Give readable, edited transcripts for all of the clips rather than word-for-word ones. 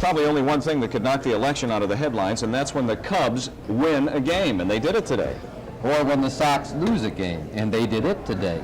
probably only one thing that could knock the election out of the headlines, and that's when the Cubs win a game, and they did it today. Or when the Sox lose a game, and they did it today.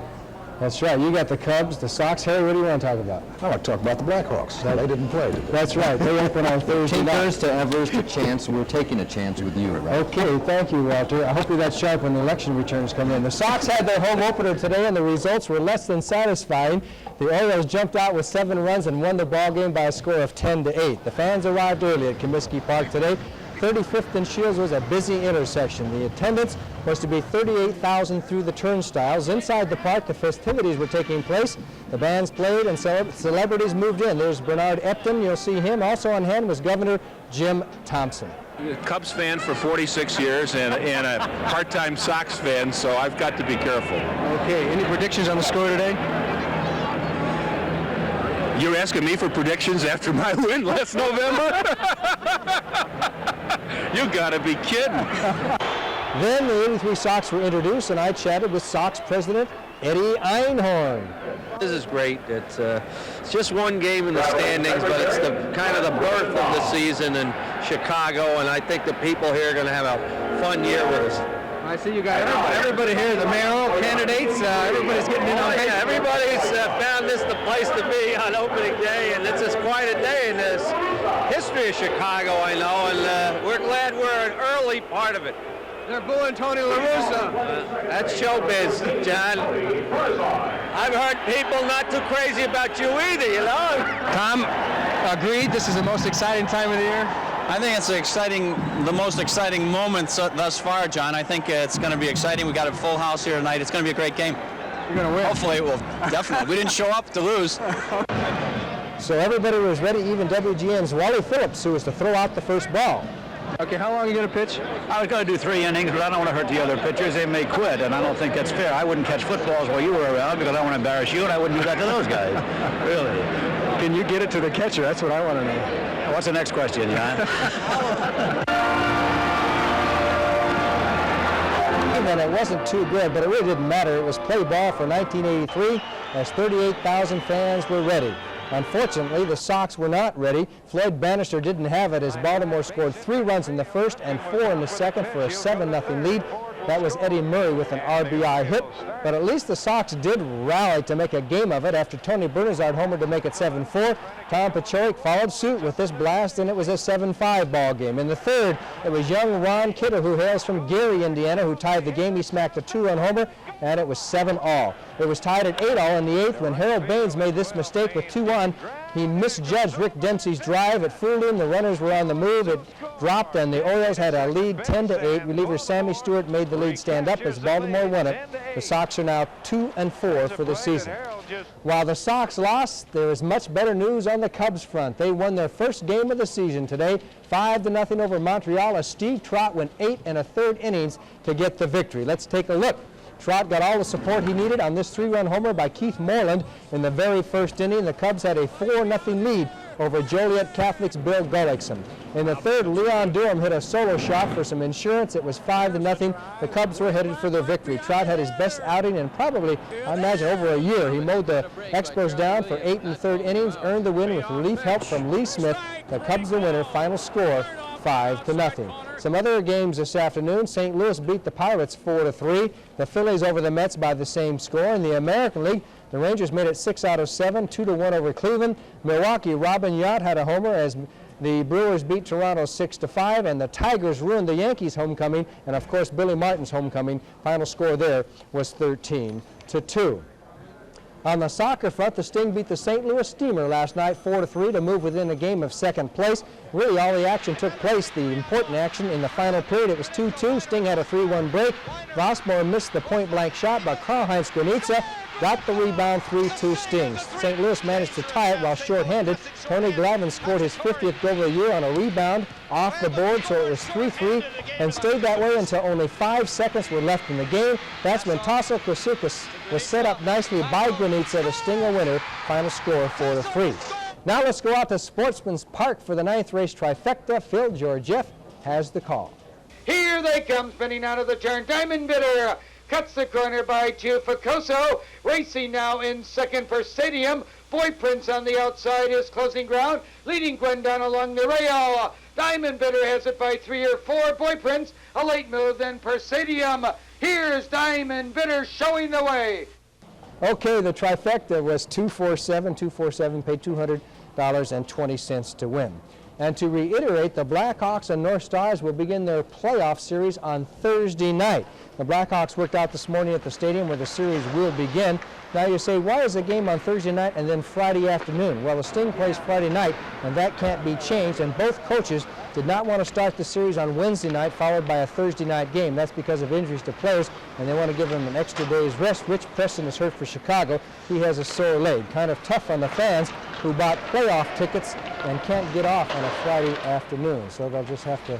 That's right. You got the Cubs, the Sox. Harry, what do you want to talk about? I want to talk about the Blackhawks. They didn't play today. That's right. They open on Thursday night. Takers to Evers to Chance. We're taking a chance with you, right? Okay, thank you, Walter. I hope you got sharp when the election returns come in. The Sox had their home opener today, and the results were less than satisfying. The Orioles jumped out with 7 runs and won the ball game by a score of 10-8. The fans arrived early at Comiskey Park today. 35th and Shields was a busy intersection. The attendance was to be 38,000 through the turnstiles. Inside the park, the festivities were taking place. The bands played and celebrities moved in. There's Bernard Epton. You'll see him. Also on hand was Governor Jim Thompson. Cubs fan for 46 years and a part-time Sox fan, so I've got to be careful. Okay, any predictions on the score today? You're asking me for predictions after my win last November? You gotta be kidding. Then the 83 Sox were introduced, and I chatted with Sox President Eddie Einhorn. This is great. It's just one game in the standings, but it's the kind of the birth of the season in Chicago, and I think the people here are going to have a fun year with us. I see you got everybody here, the mayoral candidates, everybody's getting in on Yeah, everybody's found this the place to be on opening day, and it's quite a day in this history of Chicago, I know, and we're glad we're an early part of it. They're booing Tony La Russa. That's showbiz, John. I've heard people not too crazy about you either, you know? Tom, agreed, this is the most exciting time of the year? I think it's the most exciting moment thus far, John. I think it's going to be exciting. We got a full house here tonight. It's going to be a great game. You're going to win. Hopefully it will. Definitely. We didn't show up to lose. So everybody was ready, even WGN's Wally Phillips, who was to throw out the first ball. Okay, how long are you going to pitch? I was going to do 3 innings, but I don't want to hurt the other pitchers. They may quit, and I don't think that's fair. I wouldn't catch footballs while you were around because I don't want to embarrass you, and I wouldn't do that to those guys. Really. Can you get it to the catcher? That's what I want to know. What's the next question, John? And it wasn't too good, but it really didn't matter. It was play ball for 1983 as 38,000 fans were ready. Unfortunately, the Sox were not ready. Floyd Bannister didn't have it as Baltimore scored 3 runs in the first and 4 in the second for a 7-0 lead. That was Eddie Murray with an RBI hit, but at least the Sox did rally to make a game of it after Tony Bernazard homered to make it 7-4. Tom Pachorik followed suit with this blast, and it was a 7-5 ball game. In the third, it was young Ron Kidder, who hails from Gary, Indiana, who tied the game. He smacked a 2-run homer, and it was 7-all. It was tied at 8-all in the 8th when Harold Baines made this mistake with 2 on. He misjudged Rick Dempsey's drive. It fooled him. The runners were on the move. It dropped, and the Orioles had a lead 10-8. Reliever Sammy Stewart made the lead stand up as Baltimore won it. The Sox are now 2-4 for the season. While the Sox lost, there is much better news on the Cubs front. They won their first game of the season today, 5-0 over Montreal, as Steve Trott went 8 1/3 innings to get the victory. Let's take a look. Trott got all the support he needed on this 3-run homer by Keith Moreland in the very first inning. The Cubs had a 4-0 lead over Joliet Catholic's Bill Gullickson. In the third, Leon Durham hit a solo shot for some insurance. It was 5-0. The Cubs were headed for the victory. Trott had his best outing in probably, I imagine, over a year. He mowed the Expos down for 8 1/3 innings, earned the win with relief help from Lee Smith. The Cubs the winner. Final score 5-0. Some other games this afternoon. St. Louis beat the Pirates 4-3. The Phillies over the Mets by the same score. In the American League, the Rangers made it 6 out of 7, 2-1 over Cleveland. Milwaukee, Robin Yount had a homer as the Brewers beat Toronto 6-5, and the Tigers ruined the Yankees' homecoming, and of course Billy Martin's homecoming. Final score there was 13-2. On the soccer front, the Sting beat the St. Louis Steamer last night 4-3 to move within a game of second place. Really, all the action took place, the important action, in the final period. It was 2-2. Sting had a 3-1 break. Rossmore missed the point-blank shot, but Karl-Heinz Granitza got the rebound, 3-2 Sting. St. Louis managed to tie it while short-handed. Tony Glavine scored his 50th goal of the year on a rebound off the board, so it was 3-3, and stayed that way until only 5 seconds were left in the game. That's when Tasso Krasukas was set up nicely by Granitza to Sting a winner. Final score 4-3. Now let's go out to Sportsman's Park for the 9th race trifecta. Phil Georgieff has the call. Here they come, spinning out of the turn. Diamond Bitter cuts the corner by 2. Ficoso racing now in second for Stadium. Boy Prince on the outside is closing ground, leading Gwen down along the rail. Diamond Bidder has it by 3 or 4. Boy Prince, a late move, then Persadium. Here's Diamond Bidder showing the way. Okay, the trifecta was 247. 247 paid $200.20 to win. And to reiterate, the Blackhawks and North Stars will begin their playoff series on Thursday night. The Blackhawks worked out this morning at the stadium where the series will begin. Now you say, why is the game on Thursday night and then Friday afternoon? Well, the Sting plays Friday night, and that can't be changed, and both coaches did not want to start the series on Wednesday night followed by a Thursday night game. That's because of injuries to players, and they want to give them an extra day's rest. Rich Preston is hurt for Chicago. He has a sore leg. Kind of tough on the fans who bought playoff tickets and can't get off on a Friday afternoon. So they'll just have to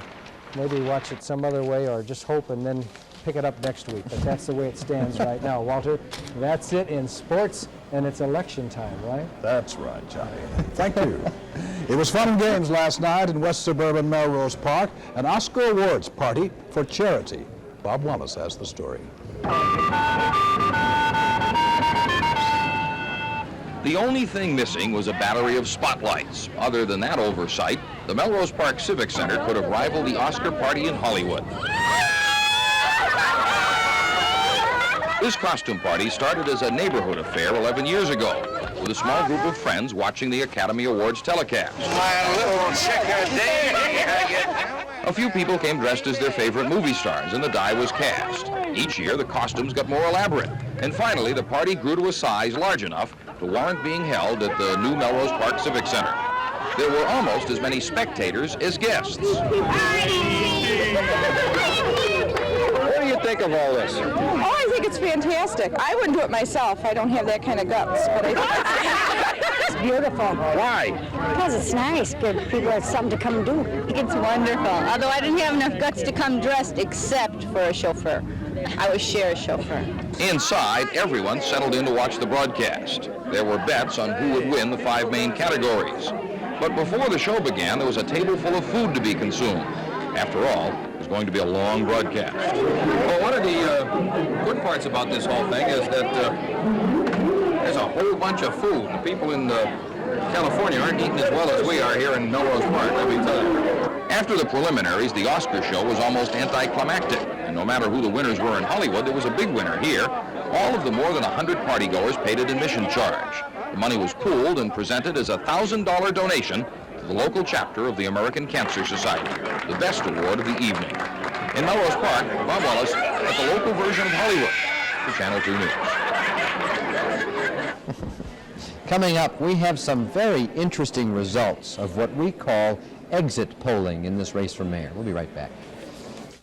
maybe watch it some other way or just hope and then pick it up next week. But that's the way it stands right now. Walter, that's it in sports, and it's election time, right? That's right, Johnny. Thank you. It was fun and games last night in West Suburban Melrose Park, an Oscar Awards party for charity. Bob Wallace has the story. The only thing missing was a battery of spotlights. Other than that oversight, the Melrose Park Civic Center could have rivaled the Oscar party in Hollywood. This costume party started as a neighborhood affair 11 years ago, with a small group of friends watching the Academy Awards telecast. A few people came dressed as their favorite movie stars, and the die was cast. Each year, the costumes got more elaborate, and finally, the party grew to a size large enough to warrant being held at the new Melrose Park Civic Center. There were almost as many spectators as guests. What do you think of all this? Oh, I think it's fantastic. I wouldn't do it myself. I don't have that kind of guts, but I think it's beautiful. Why? Because it's nice. Give people something to come do. It's wonderful. Although I didn't have enough guts to come dressed except for a chauffeur. I was Cher's chauffeur. Inside, everyone settled in to watch the broadcast. There were bets on who would win the 5 main categories. But before the show began, there was a table full of food to be consumed. After all, it was going to be a long broadcast. Well, one of the good parts about this whole thing is that there's a whole bunch of food. The people in California aren't eating as well as we are here in Melrose Park, let me tell you. After the preliminaries, the Oscar show was almost anticlimactic. And no matter who the winners were in Hollywood, there was a big winner here. All of the more than 100 partygoers paid an admission charge. The money was pooled and presented as a $1,000 donation to the local chapter of the American Cancer Society, the best award of the evening. In Melrose Park, Bob Wallace at the local version of Hollywood for Channel 2 News. Coming up, we have some very interesting results of what we call exit polling in this race for mayor. We'll be right back.